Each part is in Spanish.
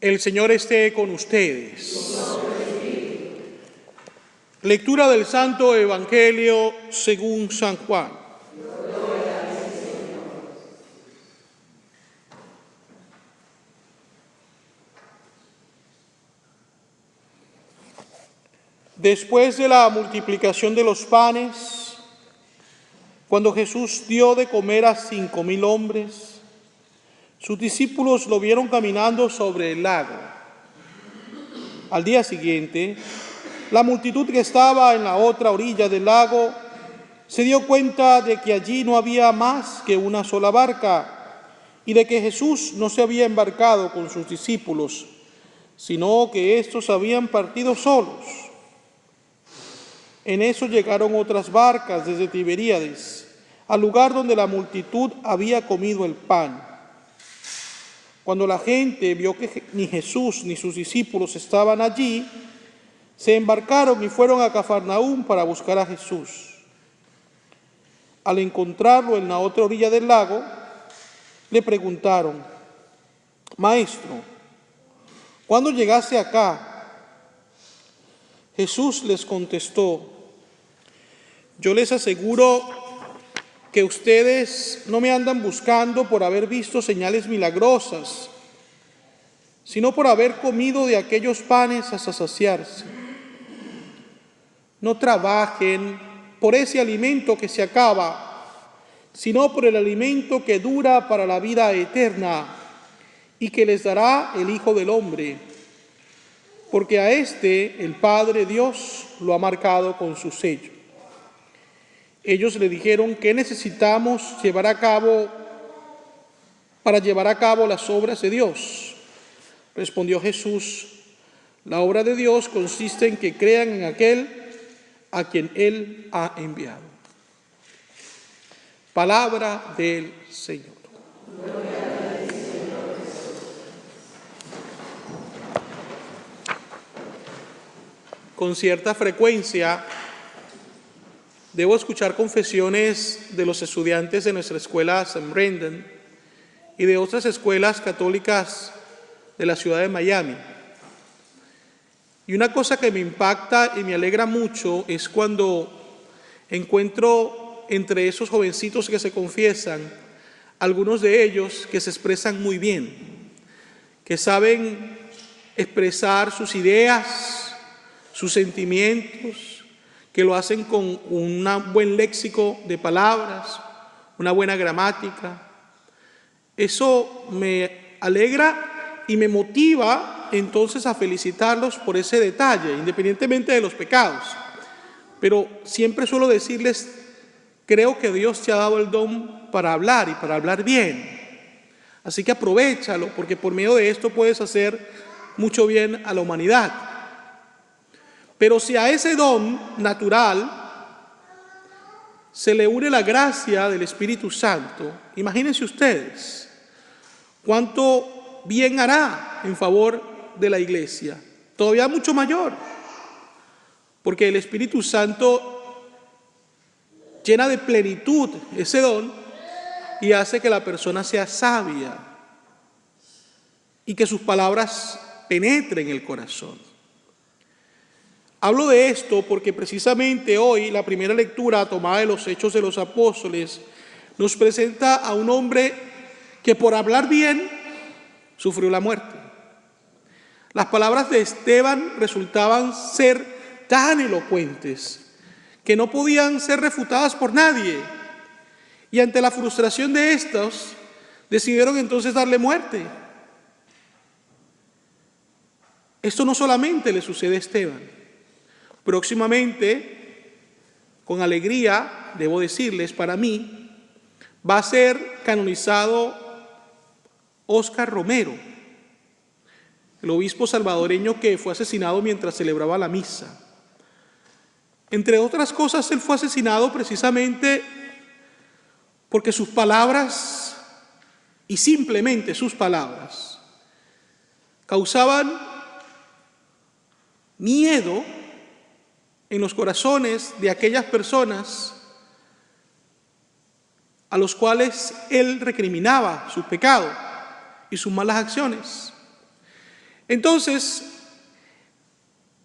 El Señor esté con ustedes. Lectura del Santo Evangelio según San Juan. Después de la multiplicación de los panes, cuando Jesús dio de comer a 5.000 hombres, sus discípulos lo vieron caminando sobre el lago. Al día siguiente, la multitud que estaba en la otra orilla del lago se dio cuenta de que allí no había más que una sola barca y de que Jesús no se había embarcado con sus discípulos, sino que éstos habían partido solos. En eso llegaron otras barcas desde Tiberíades, al lugar donde la multitud había comido el pan. Cuando la gente vio que ni Jesús ni sus discípulos estaban allí, se embarcaron y fueron a Cafarnaúm para buscar a Jesús. Al encontrarlo en la otra orilla del lago, le preguntaron: «Maestro, ¿cuándo llegaste acá?» Jesús les contestó: «Yo les aseguro que ustedes no me andan buscando por haber visto señales milagrosas, sino por haber comido de aquellos panes hasta saciarse. No trabajen por ese alimento que se acaba, sino por el alimento que dura para la vida eterna y que les dará el Hijo del Hombre, porque a este el Padre Dios lo ha marcado con su sello». Ellos le dijeron: «¿Qué necesitamos para llevar a cabo las obras de Dios?» Respondió Jesús: «La obra de Dios consiste en que crean en aquel a quien Él ha enviado». Palabra del Señor. Con cierta frecuencia debo escuchar confesiones de los estudiantes de nuestra escuela St. Brendan y de otras escuelas católicas de la ciudad de Miami. Y una cosa que me impacta y me alegra mucho es cuando encuentro entre esos jovencitos que se confiesan, algunos de ellos que se expresan muy bien, que saben expresar sus ideas, sus sentimientos, que lo hacen con un buen léxico de palabras, una buena gramática. Eso me alegra y me motiva entonces a felicitarlos por ese detalle, independientemente de los pecados. Pero siempre suelo decirles: creo que Dios te ha dado el don para hablar y para hablar bien. Así que aprovéchalo, porque por medio de esto puedes hacer mucho bien a la humanidad. Pero si a ese don natural se le une la gracia del Espíritu Santo, imagínense ustedes cuánto bien hará en favor de la iglesia, todavía mucho mayor, porque el Espíritu Santo llena de plenitud ese don y hace que la persona sea sabia y que sus palabras penetren el corazón. Hablo de esto porque precisamente hoy la primera lectura tomada de los Hechos de los Apóstoles nos presenta a un hombre que por hablar bien sufrió la muerte. Las palabras de Esteban resultaban ser tan elocuentes que no podían ser refutadas por nadie, y ante la frustración de estos decidieron entonces darle muerte. Esto no solamente le sucede a Esteban. Próximamente, con alegría, debo decirles, para mí, va a ser canonizado Óscar Romero, el obispo salvadoreño que fue asesinado mientras celebraba la misa. Entre otras cosas, él fue asesinado precisamente porque sus palabras, y simplemente sus palabras, causaban miedo en los corazones de aquellas personas a los cuales él recriminaba su pecado y sus malas acciones. Entonces,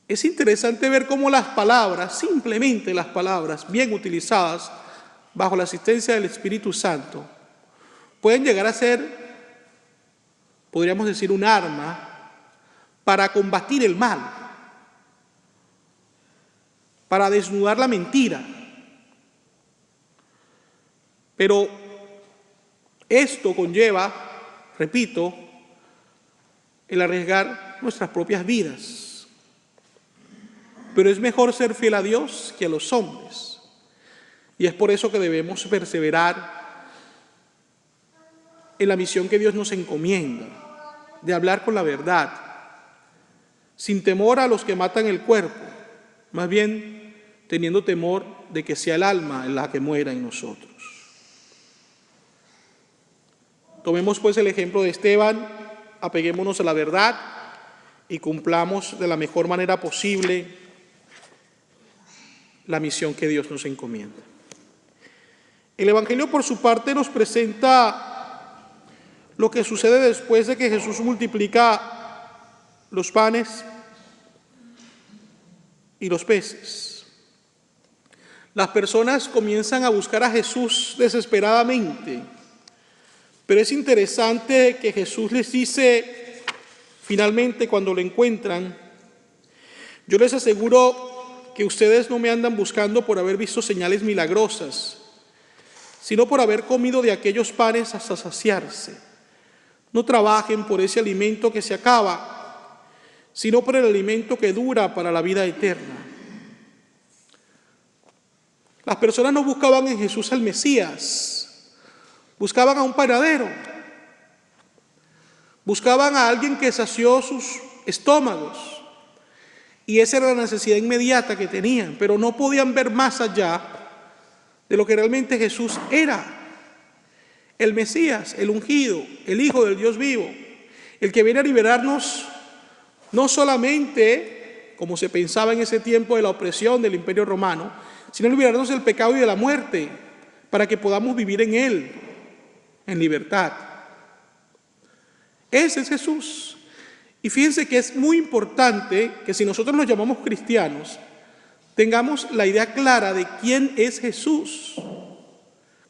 es interesante ver cómo las palabras, simplemente las palabras bien utilizadas bajo la asistencia del Espíritu Santo, pueden llegar a ser, podríamos decir, un arma para combatir el mal, para desnudar la mentira. Pero esto conlleva, repito, el arriesgar nuestras propias vidas. Pero es mejor ser fiel a Dios que a los hombres. Y es por eso que debemos perseverar en la misión que Dios nos encomienda, de hablar con la verdad, sin temor a los que matan el cuerpo, más bien teniendo temor de que sea el alma en la que muera en nosotros. Tomemos pues el ejemplo de Esteban, apeguémonos a la verdad y cumplamos de la mejor manera posible la misión que Dios nos encomienda. El Evangelio, por su parte, nos presenta lo que sucede después de que Jesús multiplica los panes y los peces. Las personas comienzan a buscar a Jesús desesperadamente, pero es interesante que Jesús les dice, finalmente, cuando lo encuentran: yo les aseguro que ustedes no me andan buscando por haber visto señales milagrosas, sino por haber comido de aquellos panes hasta saciarse. No trabajen por ese alimento que se acaba, sino por el alimento que dura para la vida eterna. Las personas no buscaban en Jesús al Mesías, buscaban a un panadero, buscaban a alguien que sació sus estómagos, y esa era la necesidad inmediata que tenían, pero no podían ver más allá de lo que realmente Jesús era: el Mesías, el ungido, el Hijo del Dios vivo, el que viene a liberarnos no solamente, como se pensaba en ese tiempo, de la opresión del Imperio Romano, sino liberarnos del pecado y de la muerte, para que podamos vivir en Él, en libertad. Ese es Jesús. Y fíjense que es muy importante que, si nosotros nos llamamos cristianos, tengamos la idea clara de quién es Jesús,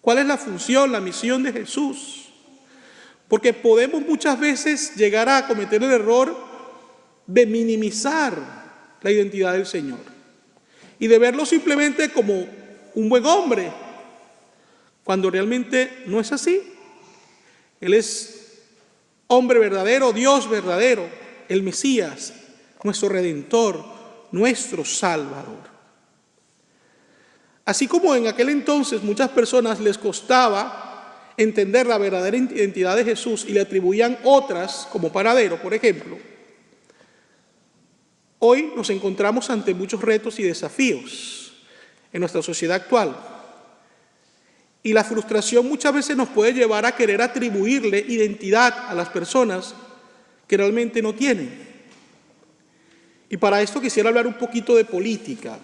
cuál es la función, la misión de Jesús. Porque podemos muchas veces llegar a cometer el error de minimizar la identidad del Señor y de verlo simplemente como un buen hombre, cuando realmente no es así. Él es hombre verdadero, Dios verdadero, el Mesías, nuestro Redentor, nuestro Salvador. Así como en aquel entonces muchas personas les costaba entender la verdadera identidad de Jesús y le atribuían otras, como panadero, por ejemplo, hoy nos encontramos ante muchos retos y desafíos en nuestra sociedad actual. Y la frustración muchas veces nos puede llevar a querer atribuirle identidad a las personas que realmente no tienen. Y para esto quisiera hablar un poquito de política.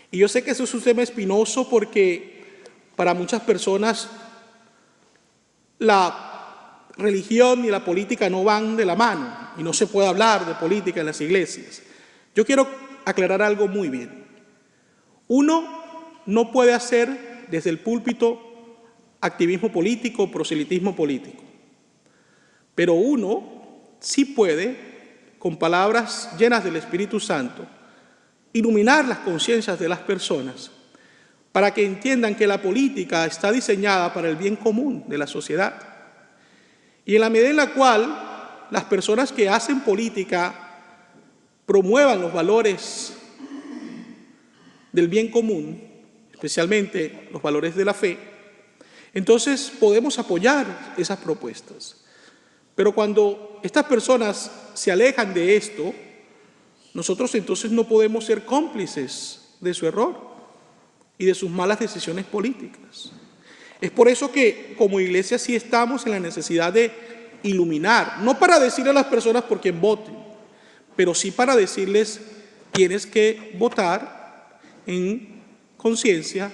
Y yo sé que eso es un tema espinoso porque para muchas personas la religión y la política no van de la mano y no se puede hablar de política en las iglesias. Yo quiero aclarar algo muy bien. Uno no puede hacer desde el púlpito activismo político o proselitismo político, pero uno sí puede, con palabras llenas del Espíritu Santo, iluminar las conciencias de las personas para que entiendan que la política está diseñada para el bien común de la sociedad. Y en la medida en la cual las personas que hacen política promuevan los valores del bien común, especialmente los valores de la fe, entonces podemos apoyar esas propuestas. Pero cuando estas personas se alejan de esto, nosotros entonces no podemos ser cómplices de su error y de sus malas decisiones políticas. Es por eso que como iglesia sí estamos en la necesidad de iluminar, no para decirle a las personas por quién voten, pero sí para decirles: tienes que votar en conciencia,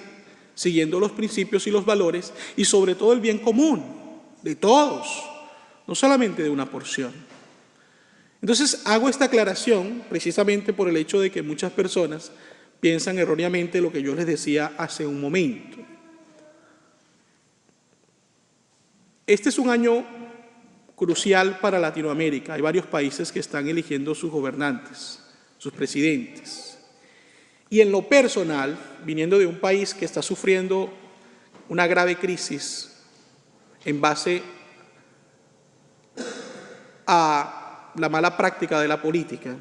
siguiendo los principios y los valores, y sobre todo el bien común de todos, no solamente de una porción. Entonces hago esta aclaración precisamente por el hecho de que muchas personas piensan erróneamente lo que yo les decía hace un momento. Este es un año crucial para Latinoamérica. Hay varios países que están eligiendo sus gobernantes, sus presidentes. Y en lo personal, viniendo de un país que está sufriendo una grave crisis en base a la mala práctica de la política,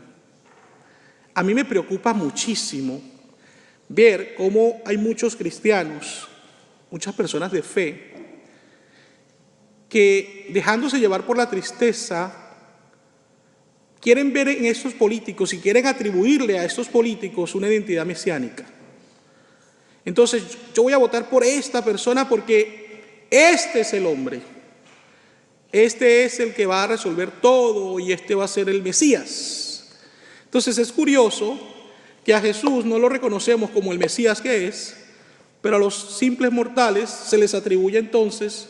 a mí me preocupa muchísimo ver cómo hay muchos cristianos, muchas personas de fe, que dejándose llevar por la tristeza, quieren ver en estos políticos y quieren atribuirle a estos políticos una identidad mesiánica. Entonces, yo voy a votar por esta persona porque este es el hombre, este es el que va a resolver todo y este va a ser el Mesías. Entonces es curioso que a Jesús no lo reconocemos como el Mesías que es, pero a los simples mortales se les atribuye entonces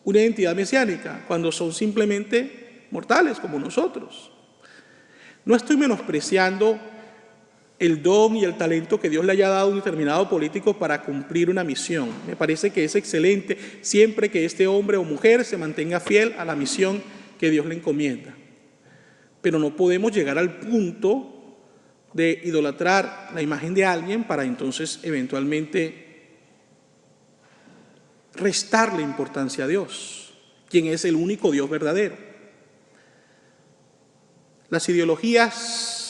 una identidad mesiánica, cuando son simplemente mortales como nosotros. No estoy menospreciando el don y el talento que Dios le haya dado a un determinado político para cumplir una misión. Me parece que es excelente siempre que este hombre o mujer se mantenga fiel a la misión que Dios le encomienda. Pero no podemos llegar al punto de idolatrar la imagen de alguien para entonces eventualmente restarle importancia a Dios, quien es el único Dios verdadero. Las ideologías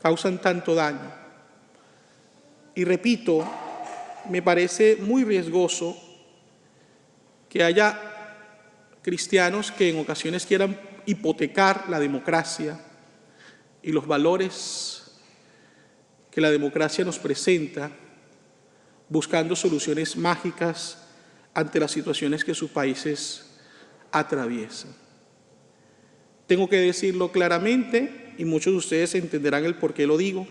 causan tanto daño. Y repito, me parece muy riesgoso que haya cristianos que en ocasiones quieran hipotecar la democracia y los valores que la democracia nos presenta, buscando soluciones mágicas ante las situaciones que sus países atraviesan. Tengo que decirlo claramente y muchos de ustedes entenderán el por qué lo digo.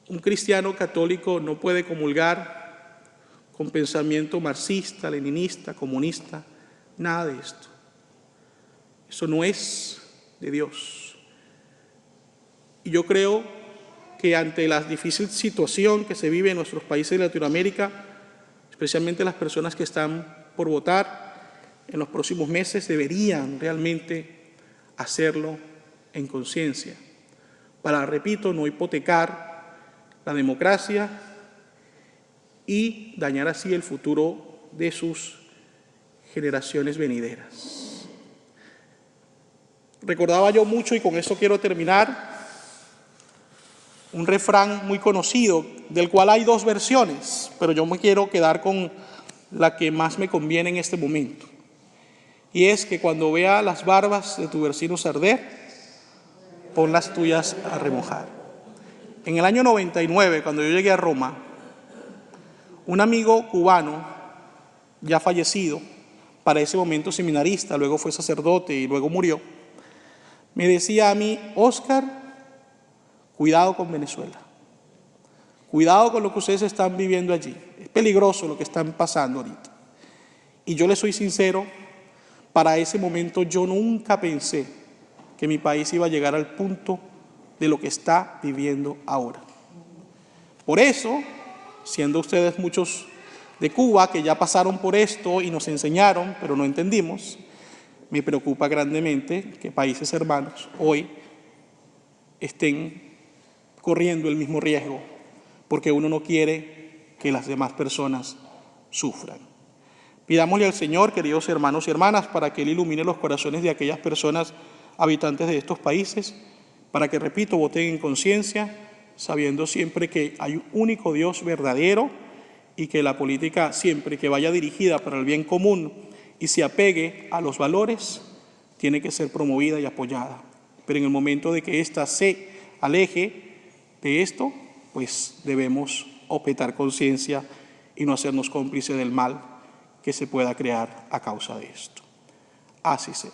Un cristiano católico no puede comulgar con pensamiento marxista, leninista, comunista, nada de esto. Eso no es de Dios. Y yo creo que ante la difícil situación que se vive en nuestros países de Latinoamérica, especialmente las personas que están por votar en los próximos meses, deberían realmente hacerlo en conciencia, para, repito, no hipotecar la democracia y dañar así el futuro de sus generaciones venideras. Recordaba yo mucho, y con esto quiero terminar, un refrán muy conocido, del cual hay dos versiones, pero yo me quiero quedar con la que más me conviene en este momento. Y es que cuando vea las barbas de tu vecino arder, pon las tuyas a remojar. En el año 99, cuando yo llegué a Roma, un amigo cubano, ya fallecido, para ese momento seminarista, luego fue sacerdote y luego murió, me decía a mí: Óscar, cuidado con Venezuela, cuidado con lo que ustedes están viviendo allí, es peligroso lo que están pasando ahorita. Y yo le soy sincero, para ese momento yo nunca pensé que mi país iba a llegar al punto de lo que está viviendo ahora. Por eso, siendo ustedes muchos de Cuba que ya pasaron por esto y nos enseñaron, pero no entendimos, me preocupa grandemente que países hermanos hoy estén corriendo el mismo riesgo, porque uno no quiere que las demás personas sufran. Pidámosle al Señor, queridos hermanos y hermanas, para que Él ilumine los corazones de aquellas personas habitantes de estos países, para que, repito, voten en conciencia, sabiendo siempre que hay un único Dios verdadero y que la política, siempre que vaya dirigida para el bien común y se apegue a los valores, tiene que ser promovida y apoyada. Pero en el momento de que ésta se aleje de esto, pues debemos objetar conciencia y no hacernos cómplices del mal que se pueda crear a causa de esto. Así sea.